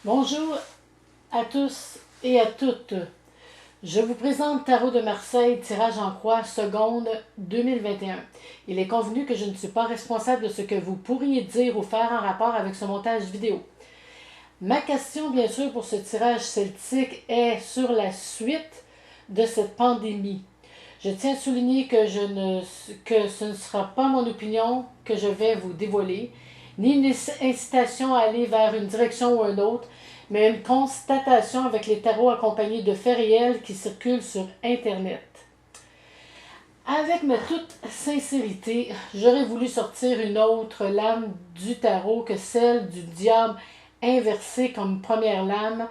Bonjour à tous et à toutes. Je vous présente Tarot de Marseille, tirage en croix, seconde 2021. Il est convenu que je ne suis pas responsable de ce que vous pourriez dire ou faire en rapport avec ce montage vidéo. Ma question, bien sûr, pour ce tirage celtique est sur la suite de cette pandémie. Je tiens à souligner que ce ne sera pas mon opinion que je vais vous dévoiler, ni une incitation à aller vers une direction ou une autre, mais une constatation avec les tarots accompagnés de faits réels qui circulent sur Internet. Avec ma toute sincérité, j'aurais voulu sortir une autre lame du tarot que celle du diable inversé comme première lame,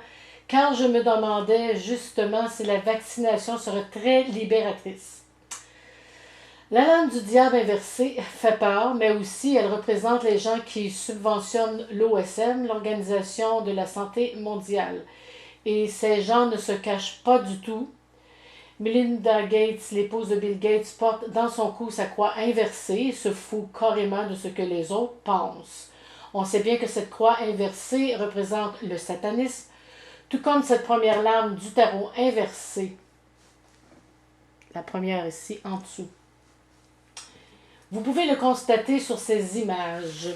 car je me demandais justement si la vaccination serait très libératrice. La lame du diable inversé fait peur, mais aussi elle représente les gens qui subventionnent l'OSM, l'Organisation de la Santé mondiale. Et ces gens ne se cachent pas du tout. Melinda Gates, l'épouse de Bill Gates, porte dans son cou sa croix inversée et se fout carrément de ce que les autres pensent. On sait bien que cette croix inversée représente le satanisme, tout comme cette première lame du tarot inversée. La première ici en dessous. Vous pouvez le constater sur ces images.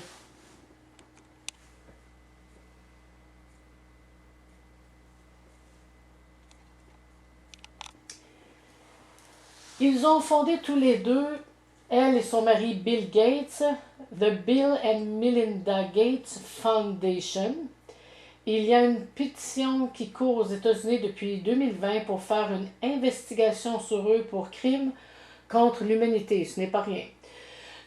Ils ont fondé tous les deux, elle et son mari Bill Gates, The Bill and Melinda Gates Foundation. Il y a une pétition qui court aux États-Unis depuis 2020 pour faire une investigation sur eux pour crimes contre l'humanité. Ce n'est pas rien.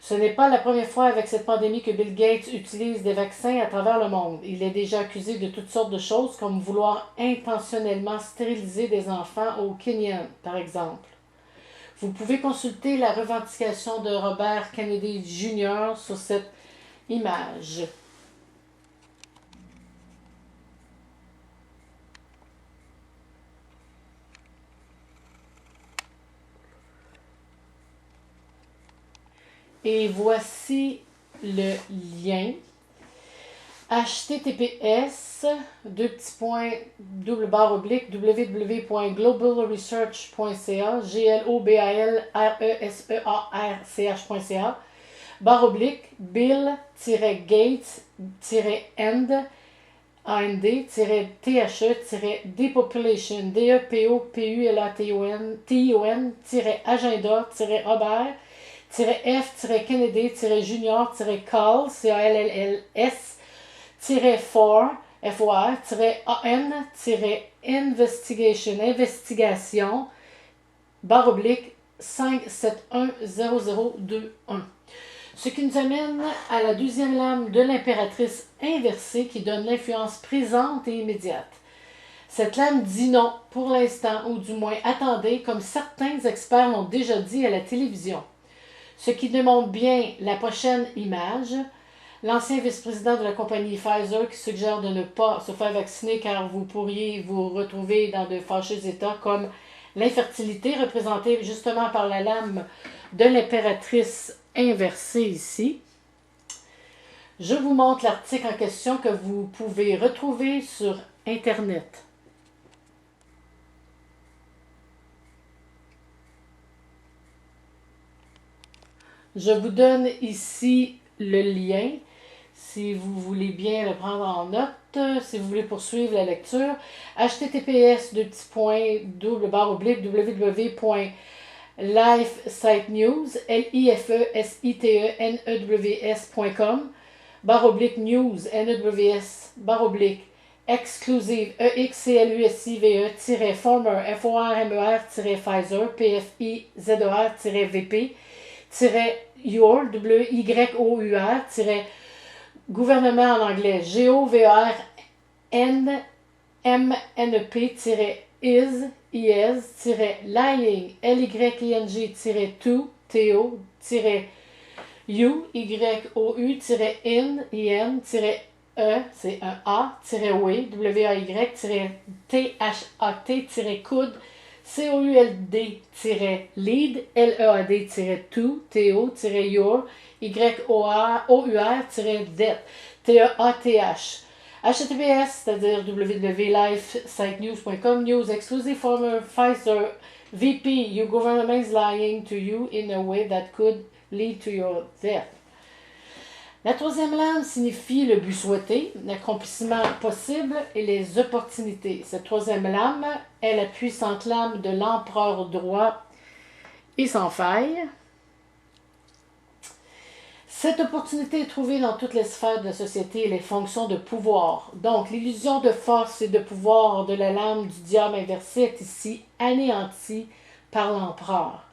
Ce n'est pas la première fois avec cette pandémie que Bill Gates utilise des vaccins à travers le monde. Il est déjà accusé de toutes sortes de choses, comme vouloir intentionnellement stériliser des enfants au Kenya, par exemple. Vous pouvez consulter la revendication de Robert Kennedy Jr. sur cette image. Et voici le lien. https www.globalresearch.ca globalresearch.ca bill-gate-and-the-depopulation depopulation-agenda-robert F-Kennedy-Junior-Call, investigation, /5710021. Ce qui nous amène à la deuxième lame de l'impératrice inversée qui donne l'influence présente et immédiate. Cette lame dit non pour l'instant, ou du moins attendez, comme certains experts l'ont déjà dit à la télévision. Ce qui démontre bien la prochaine image. L'ancien vice-président de la compagnie Pfizer qui suggère de ne pas se faire vacciner car vous pourriez vous retrouver dans de fâcheux états comme l'infertilité représentée justement par la lame de l'impératrice inversée ici. Je vous montre l'article en question que vous pouvez retrouver sur Internet. Je vous donne ici le lien, si vous voulez bien le prendre en note, si vous voulez poursuivre la lecture. https://www.lifesitenews.com /news news exclusive exclusive former Pfizer your gouvernement en anglais governmnp-is lying-to you-in c'est un a-way way-that-coude COULD-lead, LEAD-to, your, YOUR-det, TEATH. HTTPS, c'est-à-dire www.lifesitenews.com, news exclusive former Pfizer VP, your government is lying to you in a way that could lead to your death. La troisième lame signifie le but souhaité, l'accomplissement possible et les opportunités. Cette troisième lame est la puissante lame de l'empereur droit et sans faille. Cette opportunité est trouvée dans toutes les sphères de la société et les fonctions de pouvoir. Donc, l'illusion de force et de pouvoir de la lame du diable inversé est ici anéantie par l'empereur.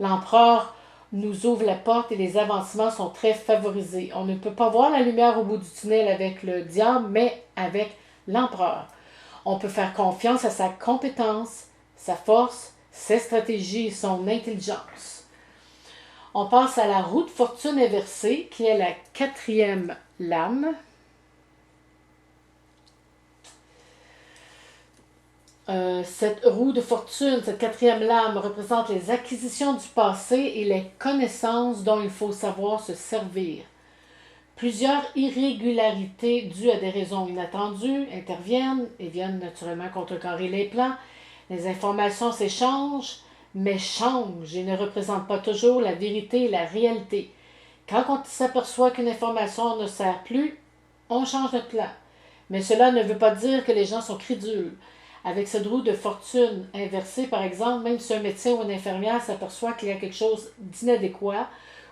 L'empereur nous ouvre la porte et les avancements sont très favorisés. On ne peut pas voir la lumière au bout du tunnel avec le diable, mais avec l'empereur. On peut faire confiance à sa compétence, sa force, ses stratégies et son intelligence. On passe à la roue de fortune inversée, qui est la quatrième lame. Cette roue de fortune, cette quatrième lame, représente les acquisitions du passé et les connaissances dont il faut savoir se servir. Plusieurs irrégularités dues à des raisons inattendues interviennent et viennent naturellement contrecarrer les plans. Les informations s'échangent, mais changent et ne représentent pas toujours la vérité et la réalité. Quand on s'aperçoit qu'une information ne sert plus, on change notre plan. Mais cela ne veut pas dire que les gens sont crédules. Avec cette roue de fortune inversée, par exemple, même si un médecin ou une infirmière s'aperçoit qu'il y a quelque chose d'inadéquat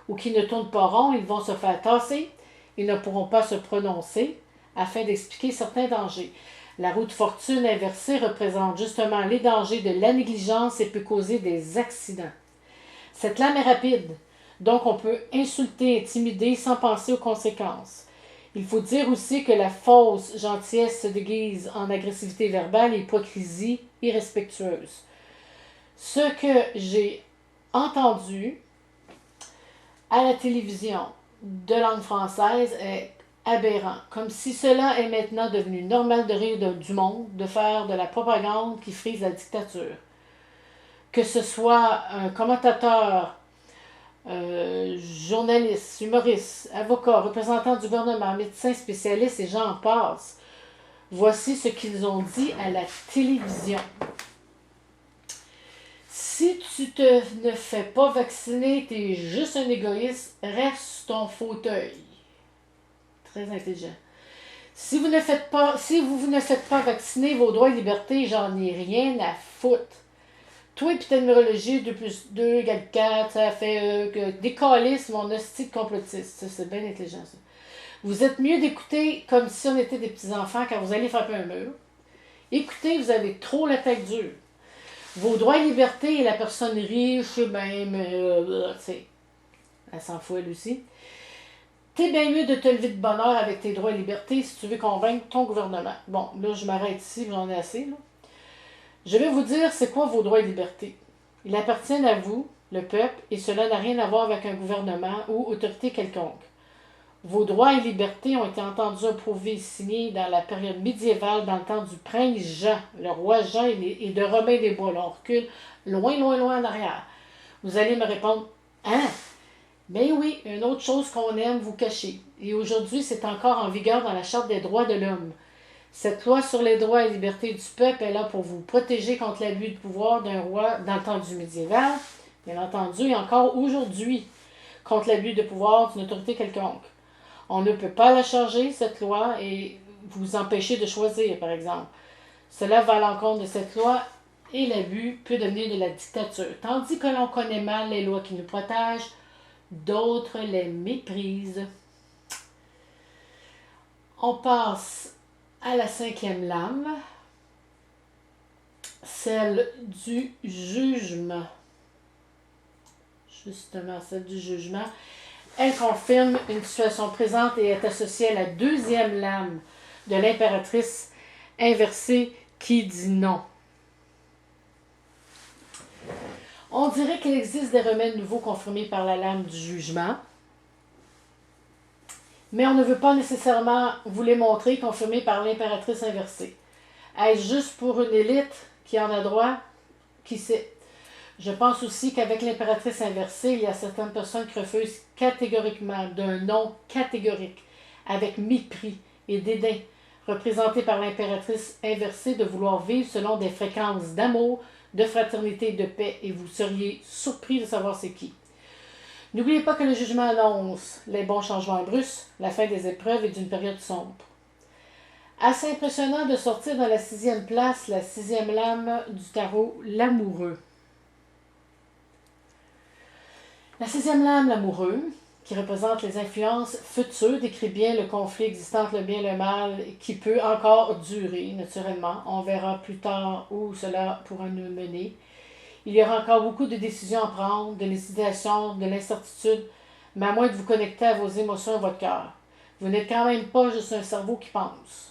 ou qui ne tourne pas rond, ils vont se faire tasser. Ils ne pourront pas se prononcer afin d'expliquer certains dangers. La roue de fortune inversée représente justement les dangers de la négligence et peut causer des accidents. Cette lame est rapide, donc on peut insulter, intimider sans penser aux conséquences. Il faut dire aussi que la fausse gentillesse se déguise en agressivité verbale et hypocrisie irrespectueuse. Ce que j'ai entendu à la télévision de langue française est aberrant, comme si cela est maintenant devenu normal de rire du monde, de faire de la propagande qui frise la dictature. Que ce soit un commentateur, journaliste, humoriste, avocat, représentant du gouvernement, médecin spécialiste et j'en passe. Voici ce qu'ils ont dit à la télévision. Si tu ne fais pas vacciner, tu es juste un égoïste, reste sur ton fauteuil. Très intelligent. Si vous ne faites pas vacciner vos droits et libertés, j'en ai rien à foutre. Toi et ta numérologie, 2 plus 2 égale 4, ça fait des calices, mon hostie de complotiste. Ça, c'est bien intelligent, ça. Vous êtes mieux d'écouter comme si on était des petits-enfants quand vous allez frapper un mur. Écoutez, vous avez trop la tête dure. Vos droits et libertés et la personne riche, même, tu sais, elle s'en fout elle aussi. T'es bien mieux de te lever de bonne heure avec tes droits et libertés si tu veux convaincre ton gouvernement. Bon, là, je m'arrête ici, j'en ai assez, là. Je vais vous dire c'est quoi vos droits et libertés. Ils appartiennent à vous, le peuple, et cela n'a rien à voir avec un gouvernement ou autorité quelconque. Vos droits et libertés ont été entendus, approuvés et signés dans la période médiévale, dans le temps du prince Jean, le roi Jean et de Robin des Bois. Là, on recule loin, loin, loin en arrière. Vous allez me répondre « Hein? Mais oui, une autre chose qu'on aime vous cacher. Et aujourd'hui, c'est encore en vigueur dans la Charte des droits de l'homme. Cette loi sur les droits et libertés du peuple est là pour vous protéger contre l'abus de pouvoir d'un roi dans le temps du médiéval, bien entendu, et encore aujourd'hui, contre l'abus de pouvoir d'une autorité quelconque. On ne peut pas la changer, cette loi, et vous empêcher de choisir, par exemple. Cela va à l'encontre de cette loi et l'abus peut devenir de la dictature. Tandis que l'on connaît mal les lois qui nous protègent, d'autres les méprisent. On passe à la cinquième lame, celle du jugement. Justement, celle du jugement. Elle confirme une situation présente et est associée à la deuxième lame de l'impératrice inversée qui dit non. On dirait qu'il existe des remèdes nouveaux confirmés par la lame du jugement, mais on ne veut pas nécessairement vous les montrer confirmés par l'impératrice inversée. Est-ce juste pour une élite qui en a droit? Qui sait? Je pense aussi qu'avec l'impératrice inversée, il y a certaines personnes qui refusent catégoriquement d'un non catégorique, avec mépris et dédain, représenté par l'impératrice inversée, de vouloir vivre selon des fréquences d'amour, de fraternité et de paix, et vous seriez surpris de savoir c'est qui. N'oubliez pas que le jugement annonce les bons changements brusques, la fin des épreuves et d'une période sombre. Assez impressionnant de sortir dans la 6e place, la 6e lame du tarot, l'amoureux. La 6e lame, l'amoureux, qui représente les influences futures, décrit bien le conflit existant entre le bien et le mal, qui peut encore durer, naturellement. On verra plus tard où cela pourra nous mener. Il y aura encore beaucoup de décisions à prendre, de l'hésitation, de l'incertitude, mais à moins de vous connecter à vos émotions et votre cœur. Vous n'êtes quand même pas juste un cerveau qui pense.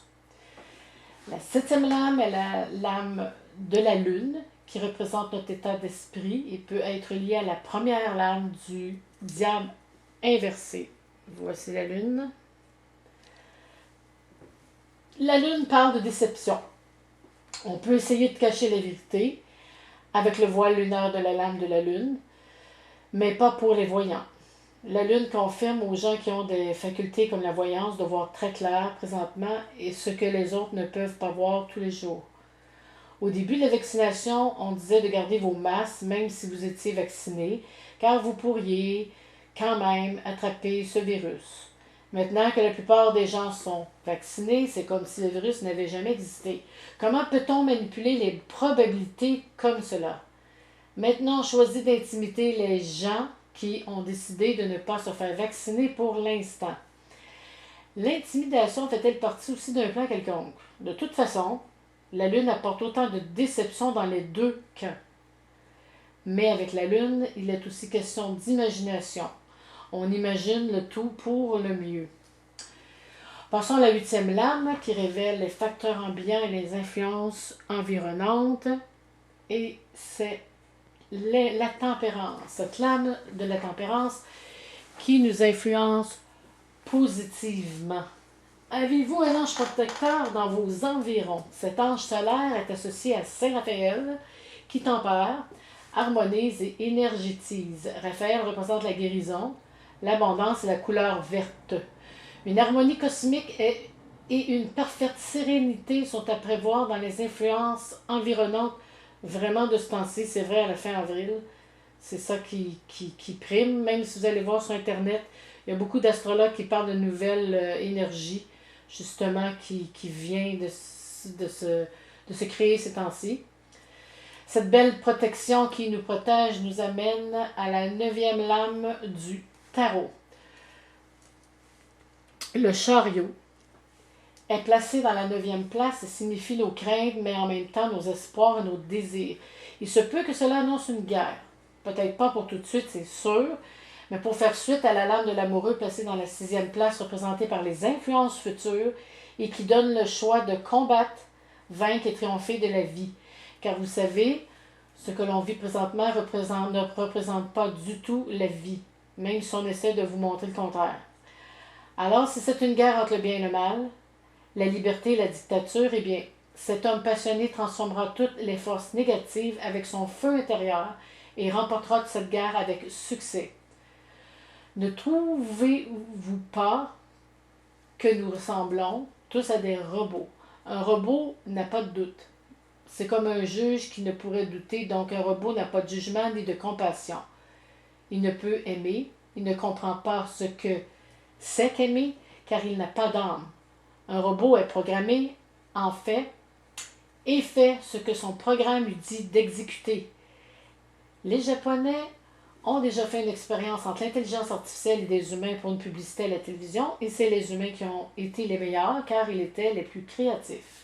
La 7e lame est la lame de la lune, qui représente notre état d'esprit et peut être liée à la première lame du diable inversé. Voici la lune. La lune parle de déception. On peut essayer de cacher la vérité avec le voile lunaire de la lame de la lune, mais pas pour les voyants. La lune confirme aux gens qui ont des facultés comme la voyance de voir très clair présentement et ce que les autres ne peuvent pas voir tous les jours. Au début de la vaccination, on disait de garder vos masques même si vous étiez vacciné, car vous pourriez quand même attraper ce virus. Maintenant que la plupart des gens sont vaccinés, c'est comme si le virus n'avait jamais existé. Comment peut-on manipuler les probabilités comme cela? Maintenant, on choisit d'intimider les gens qui ont décidé de ne pas se faire vacciner pour l'instant. L'intimidation fait-elle partie aussi d'un plan quelconque? De toute façon, la Lune apporte autant de déception dans les deux cas. Mais avec la Lune, il est aussi question d'imagination. On imagine le tout pour le mieux. Passons à la 8e lame qui révèle les facteurs ambiants et les influences environnantes. Et c'est la tempérance, cette lame de la tempérance qui nous influence positivement. Avez-vous un ange protecteur dans vos environs? Cet ange solaire est associé à Saint Raphaël qui tempère, harmonise et énergétise. Raphaël représente la guérison, l'abondance et la couleur verte. Une harmonie cosmique et une parfaite sérénité sont à prévoir dans les influences environnantes vraiment de ce temps-ci. C'est vrai, à la fin avril, c'est ça qui prime. Même si vous allez voir sur Internet, il y a beaucoup d'astrologues qui parlent de nouvelles énergies, justement, qui vient de se créer ces temps-ci. Cette belle protection qui nous protège nous amène à la 9e lame du tarot. Le chariot est placé dans la 9e place et signifie nos craintes, mais en même temps nos espoirs et nos désirs. Il se peut que cela annonce une guerre. Peut-être pas pour tout de suite, c'est sûr, mais pour faire suite à la lame de l'amoureux placée dans la 6e place, représentée par les influences futures et qui donne le choix de combattre, vaincre et triompher de la vie. Car vous savez, ce que l'on vit présentement ne représente pas du tout la vie, même si on essaie de vous montrer le contraire. Alors, si c'est une guerre entre le bien et le mal, la liberté et la dictature, eh bien, cet homme passionné transformera toutes les forces négatives avec son feu intérieur et remportera cette guerre avec succès. Ne trouvez-vous pas que nous ressemblons tous à des robots? Un robot n'a pas de doute. C'est comme un juge qui ne pourrait douter, donc un robot n'a pas de jugement ni de compassion. Il ne peut aimer, il ne comprend pas ce que c'est qu'aimer, car il n'a pas d'âme. Un robot est programmé, en fait, et fait ce que son programme lui dit d'exécuter. Les Japonais ont déjà fait une expérience entre l'intelligence artificielle et des humains pour une publicité à la télévision, et c'est les humains qui ont été les meilleurs, car ils étaient les plus créatifs.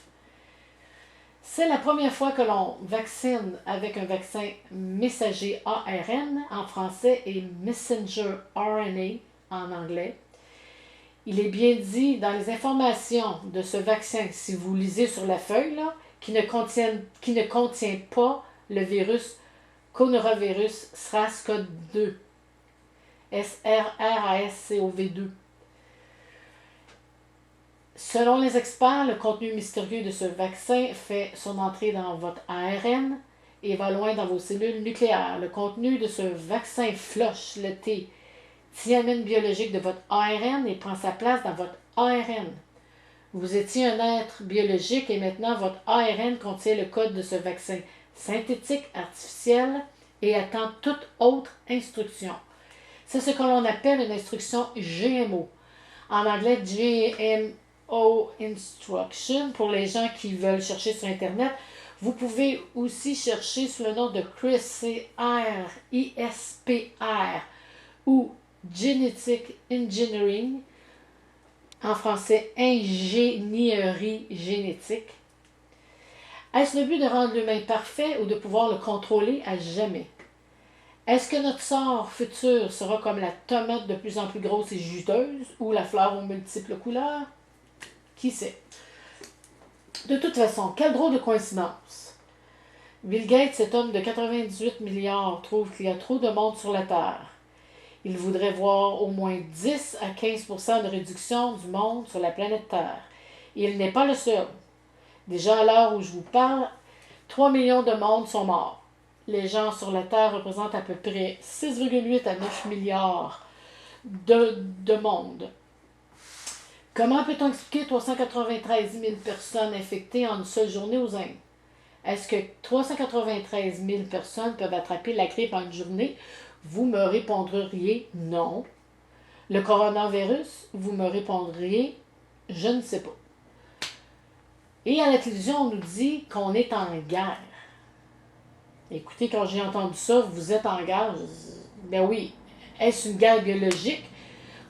C'est la première fois que l'on vaccine avec un vaccin messager ARN en français et Messenger RNA en anglais. Il est bien dit dans les informations de ce vaccin, si vous lisez sur la feuille, là, qui ne contient pas le virus coronavirus SRAS-CoV-2. SRAS-CoV-2. Selon les experts, le contenu mystérieux de ce vaccin fait son entrée dans votre ARN et va loin dans vos cellules nucléaires. Le contenu de ce vaccin floche le thiamine biologique de votre ARN et prend sa place dans votre ARN. Vous étiez un être biologique et maintenant votre ARN contient le code de ce vaccin synthétique, artificiel et attend toute autre instruction. C'est ce que l'on appelle une instruction GMO. En anglais, GMO Instruction, pour les gens qui veulent chercher sur Internet. Vous pouvez aussi chercher sous le nom de CRISPR, ou Genetic Engineering, en français ingénierie génétique. Est-ce le but de rendre l'humain parfait ou de pouvoir le contrôler à jamais? Est-ce que notre sort futur sera comme la tomate de plus en plus grosse et juteuse ou la fleur aux multiples couleurs? Qui sait? De toute façon, quelle drôle de coïncidence. Bill Gates, cet homme de 98 milliards, trouve qu'il y a trop de monde sur la Terre. Il voudrait voir au moins 10 à 15% de réduction du monde sur la planète Terre. Et il n'est pas le seul. Déjà à l'heure où je vous parle, 3 millions de monde sont morts. Les gens sur la Terre représentent à peu près 6,8 à 9 milliards de monde. Comment peut-on expliquer 393 000 personnes infectées en une seule journée aux Indes? Est-ce que 393 000 personnes peuvent attraper la grippe en une journée? Vous me répondriez non. Le coronavirus, vous me répondriez je ne sais pas. Et à la télévision, on nous dit qu'on est en guerre. Écoutez, quand j'ai entendu ça, vous êtes en guerre. Ben oui, est-ce une guerre biologique,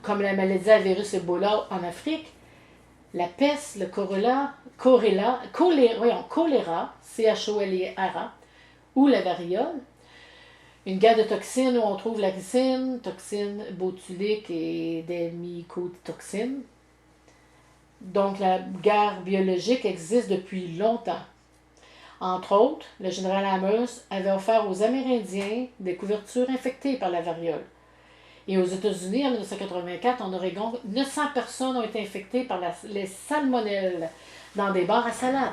comme la maladie à virus Ebola en Afrique? La peste, le choléra, CHOLERA, ou la variole? Une guerre de toxines où on trouve la ricine, toxines botuliques et des mycotoxines. Donc la guerre biologique existe depuis longtemps. Entre autres, le général Amherst avait offert aux Amérindiens des couvertures infectées par la variole. Et aux États-Unis, en 1984, en Oregon, 900 personnes ont été infectées par les salmonelles dans des bars à salade.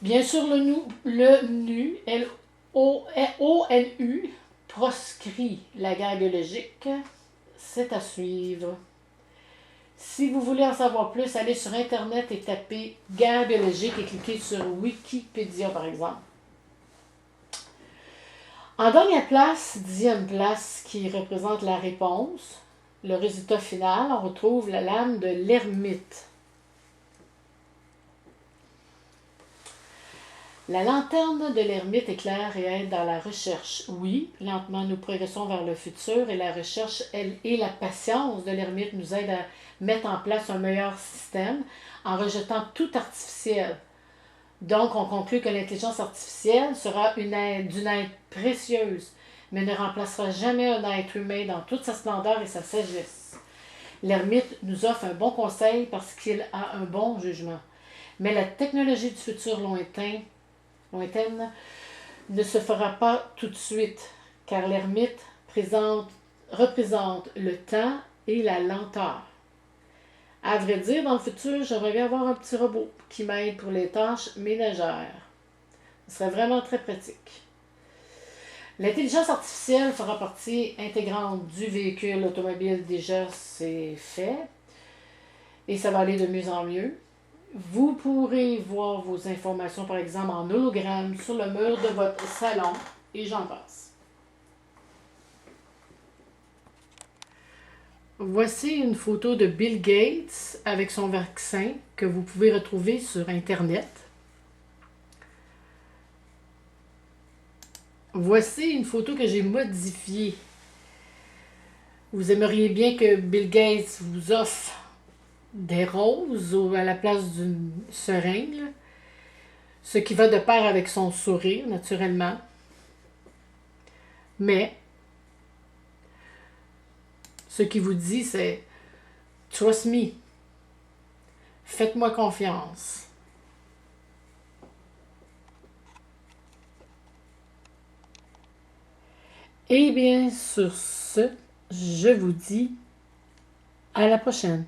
Bien sûr, l'ONU proscrit la guerre biologique. C'est à suivre. Si vous voulez en savoir plus, allez sur Internet et tapez « guerre biologique » et cliquez sur Wikipédia, par exemple. En dernière place, 10e place, qui représente la réponse, le résultat final, on retrouve la lame de l'ermite. La lanterne de l'ermite éclaire et aide dans la recherche. Oui, lentement nous progressons vers le futur et la recherche et la patience de l'ermite nous aident à mettre en place un meilleur système en rejetant tout artificiel. Donc, on conclut que l'intelligence artificielle sera d'une aide précieuse, mais ne remplacera jamais un être humain dans toute sa splendeur et sa sagesse. L'ermite nous offre un bon conseil parce qu'il a un bon jugement. Mais la technologie du futur lointaine ne se fera pas tout de suite, car l'ermite représente le temps et la lenteur. À vrai dire, dans le futur, j'aimerais bien avoir un petit robot qui m'aide pour les tâches ménagères. Ce serait vraiment très pratique. L'intelligence artificielle fera partie intégrante du véhicule automobile, déjà c'est fait, et ça va aller de mieux en mieux. Vous pourrez voir vos informations, par exemple, en hologramme sur le mur de votre salon, et j'en passe. Voici une photo de Bill Gates avec son vaccin que vous pouvez retrouver sur Internet. Voici une photo que j'ai modifiée. Vous aimeriez bien que Bill Gates vous offre des roses à la place d'une seringue, ce qui va de pair avec son sourire, naturellement. Mais ce qu'il vous dit, c'est « Trust me, faites-moi confiance ». Eh bien, sur ce, je vous dis à la prochaine.